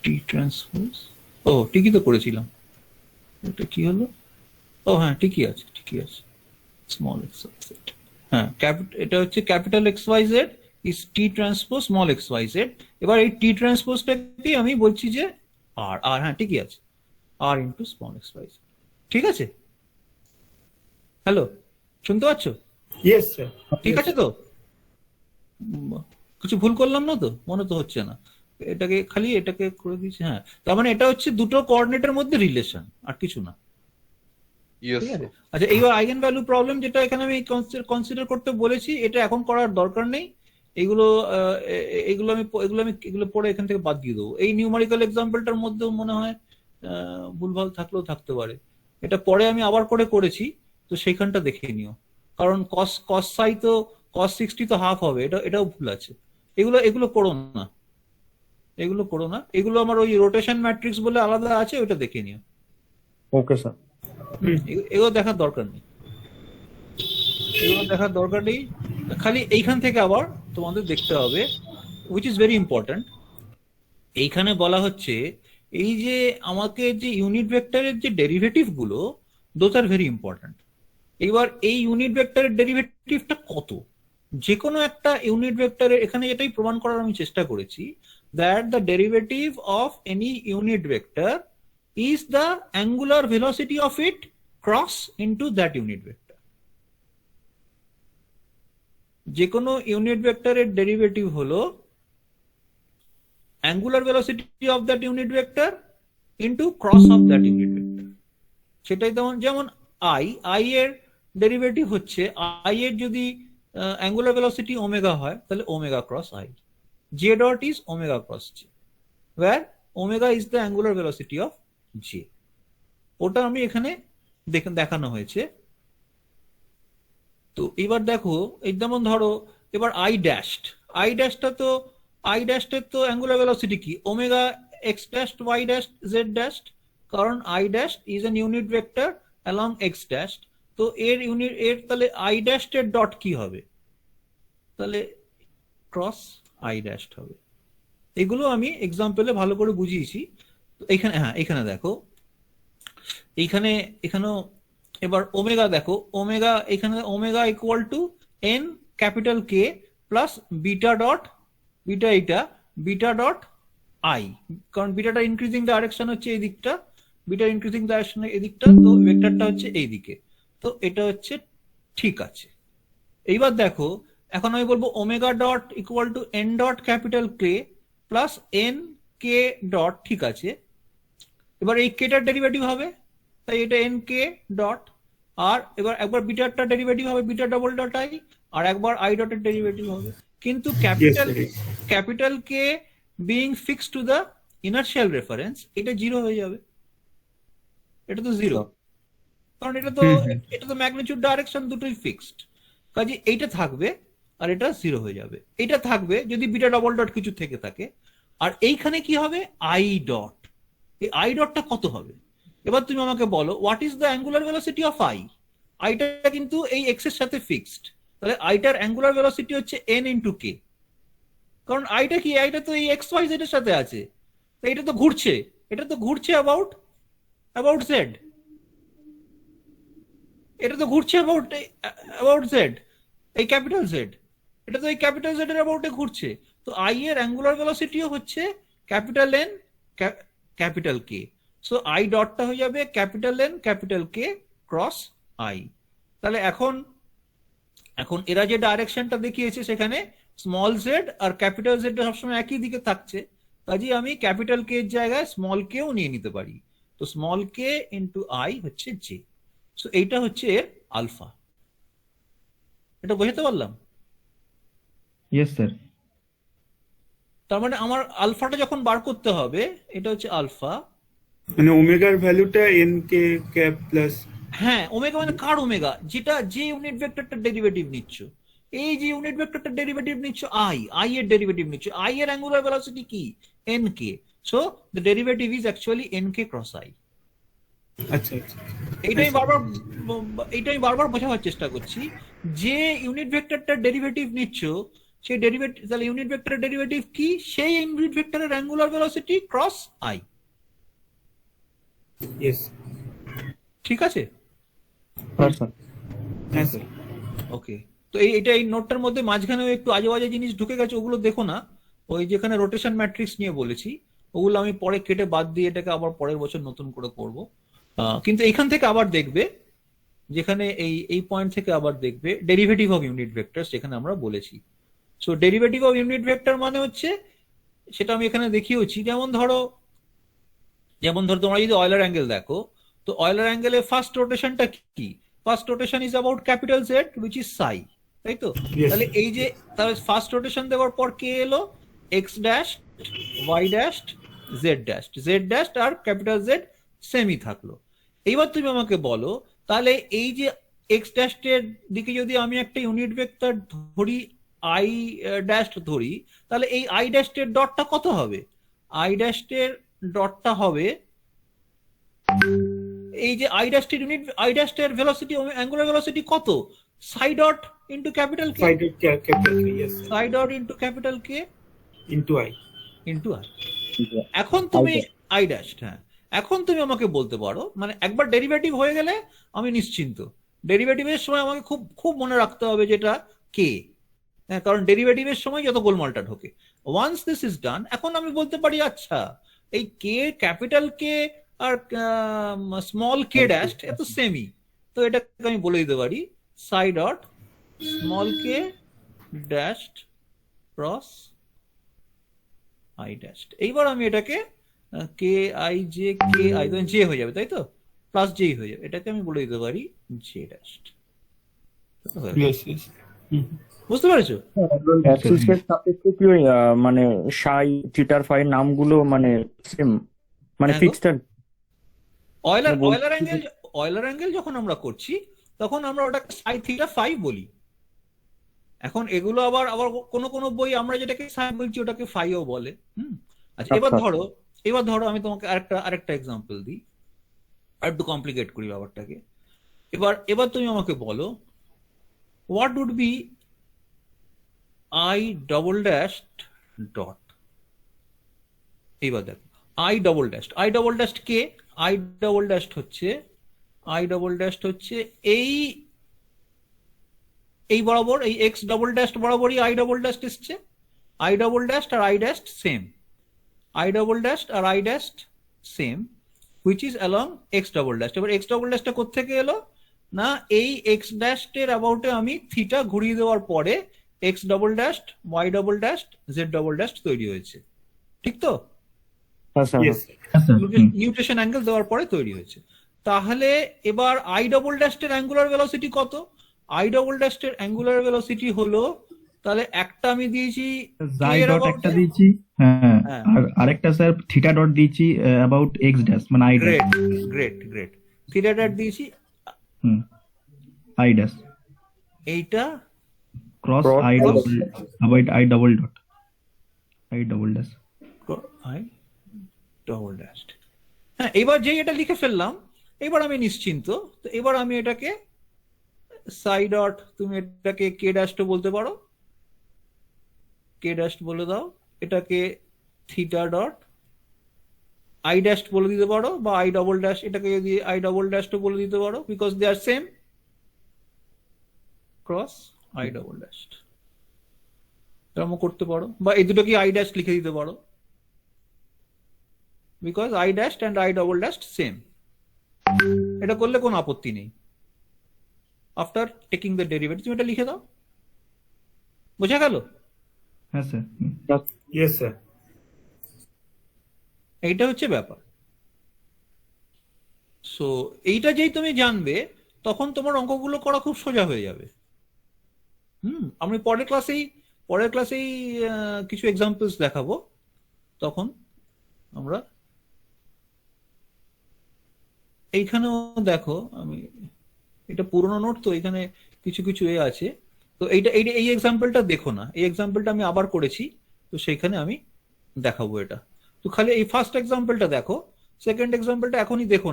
A: T transpose, ও ঠিকই তো করেছিলাম, এটা কি হলো? ও হ্যাঁ, ঠিকই আছে স্মল XYZ। হ্যাঁ, এটা হচ্ছে capital XYZ is T transpose small XYZ। এবার এই T ট্রান্সপোজটাকে আমি বলছি যে আর হ্যাঁ ঠিকই আছে, আর ইন্টু স্মল XYZ। ঠিক আছে? হ্যালো, শুনতে পাচ্ছ?
C: Yes sir.
A: ঠিক আছে তো? কিছু ভুল করলাম না তো? মনে তো হচ্ছে না। এটাকে করে দিয়েছি, হ্যাঁ। তার মানে এটা হচ্ছে দুটো কোঅর্ডিনেটের মধ্যে রিলেশন, আর কিছু না।
E: Yes,
A: ঠিক আছে।
E: sir.
A: আচ্ছা, এইবার আইগেন ভ্যালু প্রবলেম যেটা এখানে আমি কনসিডার করতে বলেছি, এটা এখন করার দরকার নেই। এগুলো এগুলো পড়ে এখান থেকে বাদ দিয়ে দেবো। এই নিউমারিক্যাল এক্সাম্পলটার মধ্যেও মনে হয় ভুলভাল থাকলেও থাকতে পারে। এটা পরে আমি আবার করেছি, তো সেইখানটা দেখে নিও। কারণ কস সাই তো কস 60 তো হাফ হবে, এটাও ভুল আছে। এগুলো করো না, এগুলো আমার ওই রোটেশন ম্যাট্রিক্স বলে আলাদা আছে, ওটা দেখে নিও।
D: Okay sir.
A: এগুলো দেখার দরকার নেই, খালি এইখান থেকে আবার তোমাদের দেখতে হবে, উইচ ইজ ভেরি ইম্পর্ট্যান্ট। এইখানে বলা হচ্ছে এই যে আমাকে যে ইউনিট ভেক্টরের যে ডেরিভেটিভ গুলো, দোজ আর ভেরি ইম্পর্ট্যান্ট। এবার এই ইউনিট ভেক্টরের ডেরিভেটিভটা কত? যে কোনো একটা ইউনিট ভেক্টরের, এখানে এটাই প্রমাণ করার আমি চেষ্টা করেছি, that the derivative of any unit vector is the angular velocity of it cross into that unit vector. যে কোনো ইউনিট ভেক্টরের ডেরিভেটিভ হলো angular velocity of that unit vector into cross of that unit vector. সেটাই যেমন আই এর ডেরিভেটিভ হচ্ছে, আই এর যদি অ্যাঙ্গুলার ভেলোসিটি ওমেগা হয়, তাহলে omega cross I. J dot is omega cross J, where omega is the angular velocity of J. ওটা আমি এখানে দেখানো হয়েছে। তো এবার দেখো, এই যেমন ধরো এবার আই ড্যাশটা তো অ্যাঙ্গুলার ভেলোসিটি কি? Omega x dash y dash z dash, কারণ i dash is an unit vector along x dash. তো এর তাহলে আই ড্যাশ এর ডট কি হবে? তাহলে ক্রস আই ড্যাশ হবে। এগুলো আমি এক্সাম্পলে ভালো করে বুঝিয়েছি। তো এখানে, হ্যাঁ, এখানে দেখো, এখানেও এবার ওমেগা দেখো, এখানে omega equal to N capital k plus beta dot I, কারণ বিটাটা ইনক্রিজিং ডাইরেকশন হচ্ছে এই দিকটা, তো ভেক্টরটা হচ্ছে এই দিকে। তো এটা হচ্ছে ঠিক আছে। এইবার দেখো, এখন আমি বলবো omega dot equal two N dot capital k plus N K dot, ঠিক আছে। এবার এই কেটার ডেরিভেটিভ হবে, তাই এটা এন কে ডট, আর এবার একবার বিটারটা ডেরিভেটিভ হবে বিটা ডবল ডট আই, আর একবার আই ডটের ডেরিভেটিভ হবে। কিন্তু capital K being fixed to the inertial reference, এটা জিরো হয়ে যাবে। এটা তো জিরো, কারণ এটা তো ম্যাগনিটিউড ডাইরেকশন দুটোই ফিক্সড। কাজে এইটা থাকবে আর এটা জিরো হয়ে যাবে। এটা থাকবে যদি বিটা ডবল ডট কিছু থেকে থাকে। আর এইখানে কি হবে? I dot. এই আই ডটটা কত হবে? এবার তুমি আমাকে বলো, what is the angular velocity of I? আইটা কিন্তু এই এক্স এর সাথে ফিক্সড, তাহলে আইটার অ্যাঙ্গুলার ভেলোসিটি হচ্ছে এন ইন্টু কে। কারণ আইটা কি? আইটা তো এই এক্স ওয়াই জেড এর সাথে আছে, এটা তো ঘুরছে অ্যাবাউট জেড। এটা তো ঘুরছে অ্যাবাউট জেড, এই ক্যাপিটাল জেড। এটা তো এই ক্যাপিটাল জেড এর অ্যাবাউটে ঘুরছে। তো আই এর অ্যাঙ্গুলার ভেলোসিটিও হচ্ছে capital N capital K. So i ডটটা হয়ে যাবে capital N capital K cross i. তাহলে এখন এরা যে ডাইরেকশনটা দেখিয়েছে সেখানে স্মল জেড আর ক্যাপিটাল জেড সবসময় একই দিকে থাকছে, কাজেই আমি ক্যাপিটাল কে এর জায়গায় স্মল কেও নিয়ে নিতে পারি। তো স্মল কে ইন্টু আই হচ্ছে জে। সো এইটা হচ্ছে এর আলফা। এটা বোঝাতে পারলাম?
D: Yes sir.
A: তার মানে আমার আলফাটা যখন বার করতে হবে, এটা হচ্ছে আলফা,
C: মানে ওমেগার ভ্যালুটা এন কে ক্যাপ প্লাস,
A: হ্যাঁ, ওমেগা মানে কার ওমেগা? যে ইউনিট ভেক্টরটা ডেরিভেটিভ নিচ্ছ, এই যে ইউনিট ভেক্টরটা ডেরিভেটিভ নিচ্ছ আই এর ডেরিভেটিভ নিচ্ছ, আই এর অ্যাঙ্গুলার ভেলোসিটি কি? N K. So the derivative is actually N K cross I.
C: আচ্ছা আচ্ছা,
A: এইটাই বারবার বোঝাবার চেষ্টা করছি। যে ইউনিট ভেক্টরটার ডেরিভেটিভ নিচ্ছ, সেই ডেরিভেটিভ, তাহলে ইউনিট ভেক্টরের ডেরিভেটিভ কি? সেই ইউনিট ভেক্টরের angular velocity cross I.
C: Yes,
A: ঠিক আছে?
D: হ্যাঁ স্যার।
C: হ্যাঁ স্যার।
A: ওকে। তো এই নোটটার মধ্যে মাঝখানেও একটু আজে বাজে জিনিস ঢুকে গেছে, ওগুলো দেখো না। ওই যেখানে রোটেশন ম্যাট্রিক্স নিয়ে বলেছি, ওগুলো আমি পরে কেটে বাদ দিয়ে এটাকে আবার পরের বছর নতুন করে করব। কিন্তু এখান থেকে আবার দেখবে, যেখানে এই পয়েন্ট থেকে আবার দেখবে ডেরিভেটিভ অফ ইউনিট ভেক্টর, সেখানে আমরা বলেছি। So derivative of unit vector মানে হচ্ছে, সেটা আমি এখানে দেখিয়েছি, যেমন ধরো তোমরা যদি অয়লার অ্যাঙ্গেল দেখো, তো অয়লার অ্যাঙ্গেলে ফার্স্ট রোটেশনটা কি? First rotation is about capital Z which is সাই, তাই তো?
C: Yes.
A: তাহলে এই যে তাহলে ফার্স্ট রোটেশন দেওয়ার পর কে এলো? X dash, y dash, z dash আর ক্যাপিটাল জেড সেমই থাকলো। এইবার তুমি আমাকে বলো, তাহলে এই যে এক্স ড্যাশ এর দিকে যদি আমি একটা ইউনিট ভেক্টর ধরি, আই ড্যাশ ধরি, তাহলে এই আই ড্যাশ এর ডটটা কত হবে? আই ড্যাশ এর ডটটা হবে, এই যে আই ড্যাশ এর ইউনিট, আই ড্যাশ এর ভেলোসিটি, অ্যাঙ্গুলার ভেলোসিটি কত? Psi dot into capital K,
C: Side of capital K, yes, sir.
A: Psi dot into capital K
C: Into I.
A: Into R. এখন তুমি আই ড্যাশ, হ্যাঁ, এখন তুমি আমাকে বলতে পারো, মানে একবার ডেরিভেটিভ হয়ে গেলে আমি নিশ্চিন্ত। ডেরিভেটিভের সময় আমাকে খুব খুব মনে রাখতে হবে যেটা কে, হ্যাঁ, কারণ ডেরিভেটিভের সময় যত গোলমালটা ঢোকে। ওয়ান্স দিস ইজ ডান, এখন আমি বলতে পারি আচ্ছা এই কে, ক্যাপিটাল কে আর স্মল কে ড্যাশ এত সেমই, তো এটাকে আমি বলে দিতে পারি psi dot small k dash cross i dash. এইবার আমি এটাকে k i J, k i j হয়ে যাবে, তাই তো? প্লাস জেই হয়ে যাবে, এটাকে আমি বলে দিতে পারি জে ড্যাশ।
C: Yes, yes.
A: বুঝতে পেরেছো?
B: অ্যাক্সিসের সাপেক্ষে কি ওই মানে সাই থিটার ফাই নামগুলো মানে সেম, মানে
A: হ্যাঁ গো।
B: ফিক্সড?
A: অয়লার অ্যাঙ্গেল যখন আমরা করছি তখন আমরা ওটাকে সাই থিটা ফাই বলি। এখন এগুলো আবার আবার কোনো কোনো বই আমরা যেটাকে সাই বলছি ওটাকে ফাইও বলে। আচ্ছা, এবার ধরো আমি তোমাকে আরেকটা এক্সাম্পল দিই, আর একটু কমপ্লিকেট করি ব্যাপারটাকে। এবার তুমি আমাকে বলো, what would be I double dash dot. এইবার দেখো আই ডবল ড্যাশ কে, আই ডবল ড্যাশ হচ্ছে এই বরাবর, এই এক্স ডবল ড্যাশ বরাবরই আই ডবল ড্যাশ এসছে। আই ডবল ড্যাশ আর I dash same, I double dash আর I dash same, which is along X double dash. এবার এক্স ডবল ড্যাশটা কোত্থেকে এলো? না, এই এক্স ড্যাশ এর অ্যাবাউটে আমি থিটা ঘুরিয়ে দেওয়ার পরে X double dash, Y double dash, Z double dash তৈরি হয়েছে, ঠিক তো?
C: Yes, sir.
A: নিউট্রেশন অ্যাঙ্গেল দেওয়ার পরে তৈরি হয়েছে। তাহলে এবার আই ডবল ড্যাশ এর অ্যাঙ্গুলার ভেলোসিটি কত? আই ডবল ড্যাশ এর অ্যাঙ্গুলার ভেলোসিটি হলো, তাহলে একটা আমি দিয়েছি
D: জাই ডট একটা দিয়েছি, হ্যাঁ, আর আরেকটা স্যার থিটা ডট দিয়েছি অ্যাবাউট এক্স ড্যাশ, মানে I dash.
A: Great theta dot দিয়েছি,
D: আই ড্যাশ,
A: এইটা
D: cross I double, about I double dot, I double dash.
A: I double dash. হ্যাঁ, এবার যে এটা লিখে ফেললাম, এবার আমি নিশ্চিন্ত। তো এবার আমি এটাকে সাই ডট, তুমি এটাকে কে ড্যাশ বলতে পারো, কে ড্যাশ বলে দাও, এটাকে থিটা ডট আই ড্যাশ বলে দিতে পারো, বা আই ডবল ড্যাশ, এটাকে যদি আই ডবল ড্যাশ বলে দিতে পারো, because they are same, cross I double dash এরকম করতে পারো, বা এই দুটো কি আই ড্যাশ লিখে দিতে পারো, because I dash and I double dash same. এটা করলে কোনো আপত্তি নেই। আফটার টেকিং দ্য ডেরিভেটিভ তুমি এটা লিখে দাও, বোঝা গেল?
D: হ্যাঁ স্যার।
C: Yes, sir.
A: এইটা হচ্ছে ব্যাপার। সো এইটা যেই তুমি জানবে, তখন তোমার অঙ্কগুলো করা খুব সোজা হয়ে যাবে। আমি পরের ক্লাসেই কিছু এক্সাম্পলস দেখাবো, তখন আমরা এইখানেও দেখো, আমি এটা পুরোনো নোট তো এখানে কিছু কিছু এ আছে, তো এই এক্সাম্পলটা দেখো না, এই এক্সাম্পলটা আমি আবার করেছি, তো সেইখানে আমি দেখাবো এটা। তো খালি এই ফার্স্ট এক্সাম্পলটা দেখো, সেকেন্ড এক্সাম্পলটা এখনই দেখো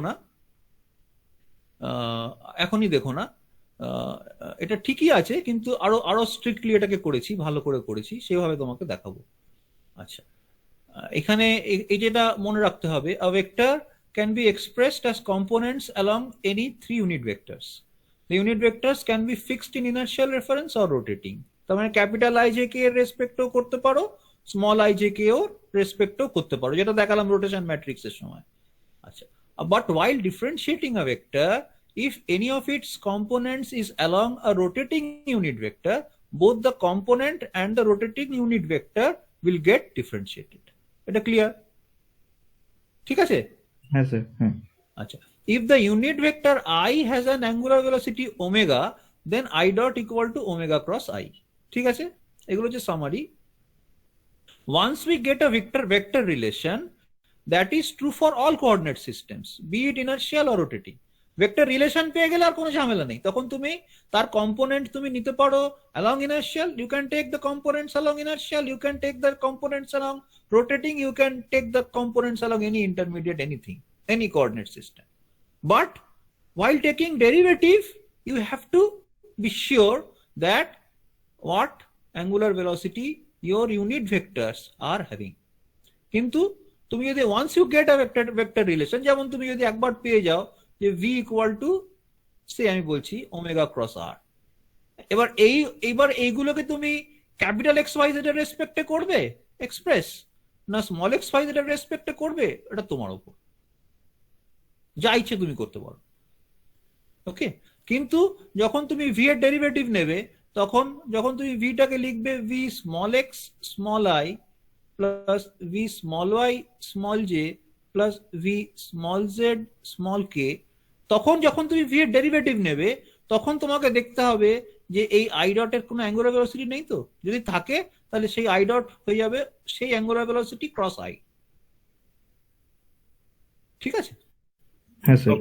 A: না, এটা ঠিকই আছে, কিন্তু আরো স্ট্রিক্টলি এটাকে করেছি, ভালো করে করেছি, সেভাবে তোমাকে দেখাবো। আচ্ছা, এখানে এই যেটা মনে রাখতে হবে, a vector can be expressed as components along any three unit vectors. The unit vectors can be fixed in inertial reference or rotating. তার মানে ক্যাপিটাল ijk এর রেসপেক্টও করতে পারো, স্মল ijk ও রেসপেক্টও করতে পারো, যেটা দেখালাম রোটেশন ম্যাট্রিক্সের সময়। আচ্ছা, but while differentiating a vector, if any of its components is along a rotating unit vector, both the component and the rotating unit vector will get differentiated. এটা clear? ঠিক আছে?
D: হ্যাঁ স্যার, হ্যাঁ।
A: আচ্ছা, if the unit vector I has an angular velocity omega, then I dot equal to omega cross I. ঠিক আছে? এগুলো হচ্ছে summary. Once we get a vector relation, that is true for all coordinate systems, be it inertial or rotating. Vector relation পেয়ে গেলে আর কোনো ঝামেলা নেই, তখন তুমি তার কম্পোনেন্ট তুমি নিতে পারো along inertial, you can take the components along inertial, you can take the components along rotating, you can take the components along any intermediate anything, any coordinate system. But while taking derivative, you have to be sure that what angular velocity your unit vectors are having. কিন্তু তুমি যদি once you get a vector relation, যেমন তুমি যদি একবার পেয়ে যাও যে v equal to সে আমি বলছি ওমেগা ক্রস r, এবার এইগুলোকে তুমি ক্যাপিটাল এক্স ওয়াই জেড এর রেসপেক্টে করবে এক্সপ্রেস, না স্মল এক্স ওয়াই জেড এর রেসপেক্টে করবে, এটা তোমার উপর, যা ইচ্ছে তুমি করতে পারো। ওকে, কিন্তু যখন তুমি ভি এর ডেরিভেটিভ নেবে, তখন যখন তুমি ভিটাকে লিখবে v small x small i plus v small Y small j plus v small z small k, তখন যখন তুমি ভি এর ডেরিভেটিভ নেবে, তখন তোমাকে দেখতে হবে যে এই আই ডটের কোনো অ্যাঙ্গুলার ভেলোসিটি নেই তো, যদি থাকে তাহলে সেই আই ডট হয়ে যাবে সেই অ্যাঙ্গুলার ভেলোসিটি ক্রস আই। ঠিক আছে?
D: হ্যাঁ স্যার।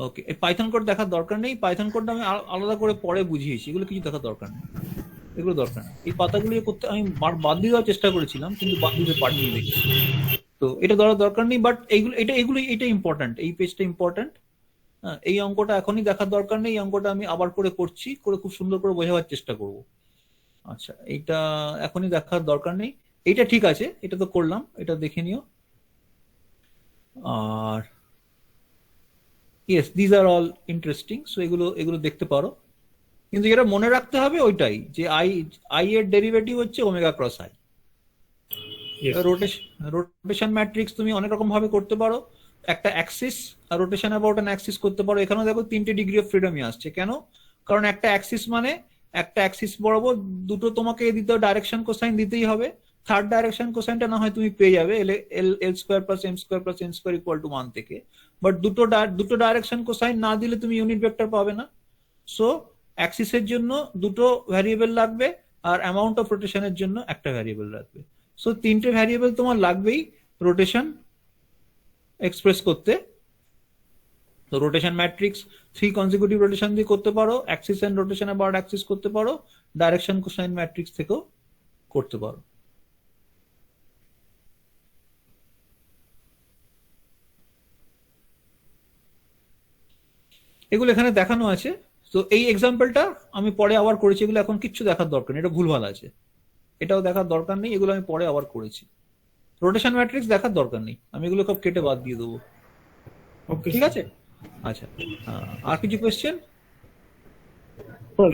A: ওকে, এই পাইথন কোড দেখার দরকার নেই, পাইথন কোডটা আমি আলাদা করে পরে বুঝিয়েছি, এগুলো কিছু দেখার দরকার নেই, এগুলো দরকার নেই। এই পাতাগুলো করতে আমি বাদ দিয়ে দেওয়ার চেষ্টা করেছিলাম, কিন্তু বাদ দিতে পারিনি দেখি, তো এটা ধরার দরকার নেই। বাট এটা ইম্পর্টেন্ট, এই পেজটা ইম্পর্টেন্ট। এই অঙ্কটা এখনই দেখার দরকার নেই, এই অঙ্কটা আমি আবার করে করছি, করে খুব সুন্দর করে বোঝাবার চেষ্টা করব। আচ্ছা, এইটা এখনই দেখার দরকার নেই, এইটা ঠিক আছে, এটা তো করলাম, এটা দেখে নিও। আর yes, this are all interesting, so এগুলো দেখতে পারো, কিন্তু এটা মনে রাখতে হবে ওইটাই যে আই এর ডেরিভেটিভ হচ্ছে omega cross I. Rotation matrix তুমি অনেক রকম ভাবে করতে পারো, একটা অ্যাক্সিস আর রোটেশন অ্যাবাউট অ্যান অ্যাক্সিস করতে পারো। এখানেও দেখো 3টে ডিগ্রি অফ ফ্রিডমই আসছে, কেন? কারণ একটা অ্যাক্সিস মানে একটা অ্যাক্সিস বরাবর দুটো তোমাকে দিতে ডাইরেকশন কোসাইন দিতেই হবে, থার্ড ডাইরেকশন কোসাইনটা না হয় তুমি পেয়ে যাবে l square plus m square plus n square equal to 1 থেকে, বাট দুটো ডাইরেকশন কোসাইন না দিলে তুমি ইউনিট ভেক্টর পাবে না। সো অ্যাক্সিসের জন্য দুটো ভ্যারিয়েবল লাগবে, আর অ্যামাউন্ট অফ রোটেশনের জন্য একটা ভ্যারিয়েবল লাগবে। সো 3টে ভ্যারিয়েবল তোমার লাগবেই রোটেশন এক্সপ্রেস করতে। তো রোটেশন ম্যাট্রিক্স 3 কনজিকিউটিভ রোটেশন দিয়ে করতে পারো, axis and rotation about axis করতে পারো, ডাইরেকশন কোসাইন ম্যাট্রিক্স থেকেও করতে পারো। এগুলো এখানে দেখানো আছে, তো এই এক্সাম্পলটা আমি পরে আবার করেছি, এগুলো এখন কিচ্ছু দেখার দরকার নেই, এটা ভুলভাল আছে, এটাও দেখার দরকার নেই, এগুলো আমি পরে আবার করেছি। রোটেশন ম্যাট্রিক্স দেখার দরকার নেই, আমি এগুলো সব কেটে বাদ দিয়ে দেবো। ঠিক আছে? আচ্ছা, আর কিছু কোয়েশ্চেন?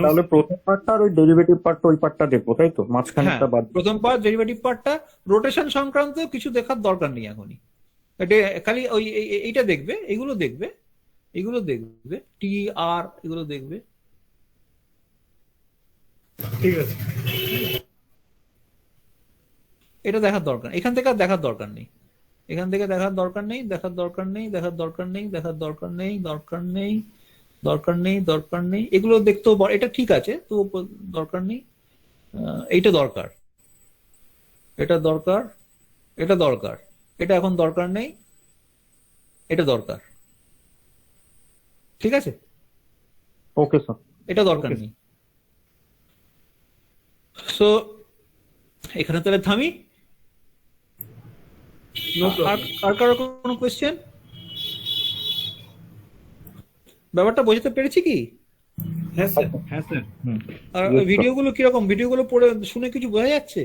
B: তাহলে প্রথম পার্টটা আর ওই ডেরিভেটিভ পার্টটা, ওই পার্টটা দেখবো, তাই তো? মাঝখানেরটা বাদ।
A: প্রথম পার্ট ডেরিভেটিভ পার্টটা, রোটেশন সংক্রান্ত কিছু দেখার দরকার নেই এখনই, খালি ওই এইটা দেখবে, এগুলো দেখবে টি আর এগুলো দেখবে।
C: ঠিক আছে,
A: এটা দেখার দরকার, এখান থেকে আর দেখার দরকার নেই, এখান থেকে দেখার দরকার নেই, দেখার দরকার নেই, দেখার দরকার নেই, দেখার দরকার নেই, দরকার নেই, দরকার নেই, দরকার নেই, এগুলো দেখতেও এটা ঠিক আছে, তো দরকার নেই। এইটা দরকার, এটা দরকার, এটা দরকার, এটা এখন দরকার নেই, এটা দরকার। ঠিক আছে?
B: ওকে স্যার,
A: এটা দরকার নেই। সো এখানে তাহলে থামি। আর কারো কোনো কোয়েশ্চেন? ব্যাপারটা বোঝাতে পেরেছি কি?
C: হ্যাঁ স্যার।
D: হ্যাঁ স্যার।
A: আর ভিডিওগুলো কিরকম, ভিডিওগুলো পড়ে শুনে কিছু বোঝা যাচ্ছে?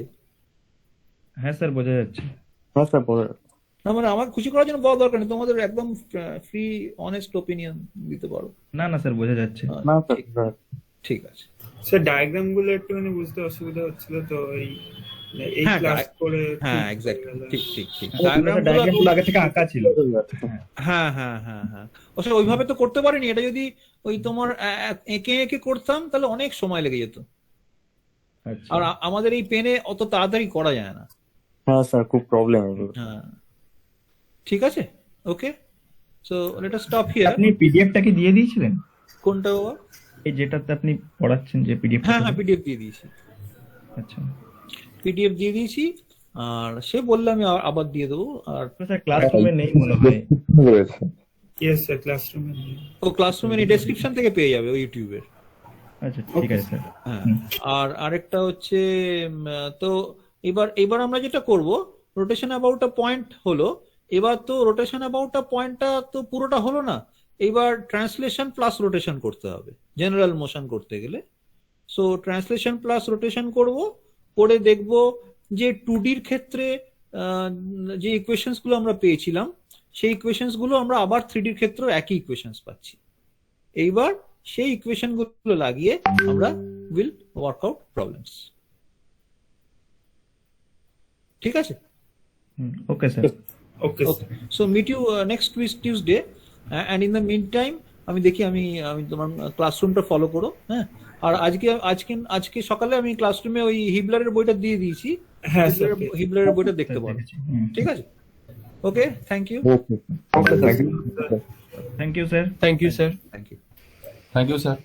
D: হ্যাঁ স্যার, বোঝা যাচ্ছে।
B: হ্যাঁ স্যার, বোঝা যাচ্ছে।
A: না মানে আমার খুশি করার জন্য বলা দরকার নেই, তোমাদের একদম ফ্রি অনেস্ট ওপিনিয়ন দিতে পারো।
D: না না স্যার, বোঝা যাচ্ছে।
B: না স্যার,
A: ঠিক আছে।
C: স্যার ডায়াগ্রাম গুলো একটুখানি বুঝতে অসুবিধা হচ্ছিল, তো এই ক্লাস করে।
A: হ্যাঁ এক্স্যাক্টলি, ঠিক ঠিক ঠিক।
D: ডায়াগ্রামগুলো আগে থেকে আঁকা ছিল।
A: হ্যাঁ হ্যাঁ হ্যাঁ হ্যাঁ, অবশ্য ওইভাবে তো করতে পারিনি, এটা যদি ওই তোমার এঁকে এঁকে করতাম তাহলে অনেক সময় লেগে যেত।
D: আচ্ছা
A: আর আমাদের এই পেনে অত তাড়াতাড়ি করা যায় না।
B: হ্যাঁ স্যার, খুব প্রবলেম এগুলো।
A: হ্যাঁ, ঠিক আছে, okay, so let us stop here.
D: আপনি পিডিএফটা কি দিয়ে দিয়েছিলেন?
A: কোনটা বাবা?
D: এই যেটাতে আপনি পড়াচ্ছেন যে পিডিএফ?
A: হ্যাঁ হ্যাঁ, পিডিএফ দিয়ে দিয়েছি,
D: আচ্ছা
A: পিডিএফ দিয়ে দিয়েছি। আর সে বললে আমি আবার দিয়ে দেবো। আর
D: স্যার ক্লাসরুমে নেই মনে হয়।
E: রয়েছে।
C: ইয়েস স্যার, ক্লাসরুমে নেই।
A: ও ক্লাসরুমে ডেসক্রিপশন থেকে পেয়ে যাবে ওই ইউটিউবের।
D: আচ্ছা ঠিক আছে স্যার।
A: হ্যাঁ, আর আরেকটা হচ্ছে তো এবার আমরা যেটা করব, রোটেশন অ্যাবাউট আ পয়েন্ট হলো। এবার তো রোটেশন অ্যাবাউট আ পয়েন্টটা তো পুরোটা হলো না, এবার ট্রান্সলেশন প্লাস রোটেশন করতে হবে জেনারেল মোশন করতে গেলে। সো ট্রান্সলেশন প্লাস রোটেশন করব, করে দেখব যে 2Dর ক্ষেত্রে যে ইকুয়েশনস গুলো আমরা পেয়েছিলাম সেই ইকুয়েশনস গুলো আমরা আবার 3Dর ক্ষেত্রেও একই ইকুয়েশনস পাচ্ছি। এইবার সেই ইকুয়েশন গুলো লাগিয়ে আমরা উইল ওয়ার্ক আউট প্রবলেমস। ঠিক আছে,
D: okay sir.
C: Okay
A: okay, so meet you next Tuesday, and in the meantime আমি দেখি আমি তোমার ক্লাসরুমটা ফলো করো। হ্যাঁ, আর আজকে সকালে আমি ক্লাসরুমে ওই হিবলারের বইটা দিয়ে দিয়েছি,
C: হ্যাঁ স্যার,
A: হিবলারের বইটা দেখতে পারো। ঠিক আছে, okay, thank you.
E: Okay, thank you.
D: Thank you sir.
F: Thank you, sir.
A: Thank you.
F: Thank you, sir.